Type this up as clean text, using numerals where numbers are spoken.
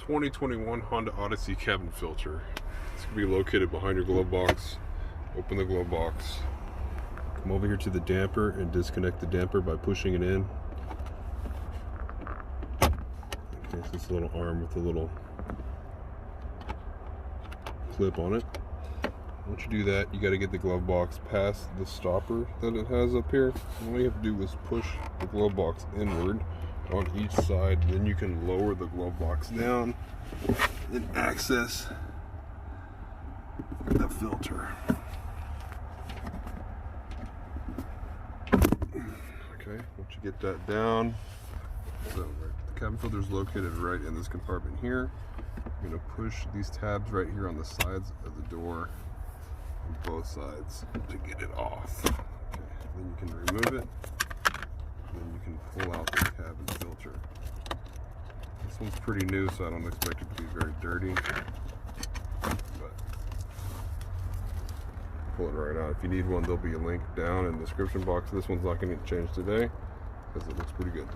2021 Honda Odyssey cabin filter. It's going to be located behind your glove box. Open the glove box. Come over here to the damper and disconnect the damper by pushing it in. Okay, so it's a little arm with a little clip on it. Once you do that, you got to get the glove box past the stopper that it has up here. And all you have to do is push the glove box inward on each side. Then you can lower the glove box down and access the filter. Okay, once you get that down, so the cabin filter is located right in this compartment here. You're going to push these tabs right here on the sides of the door on both sides to get it off. Okay, then you can remove it. Then you can pull out the cabin filter. This one's pretty new, so I don't expect it to be very dirty. But pull it right out. If you need one, there'll be a link down in the description box. This one's not going to get changed today because it looks pretty good.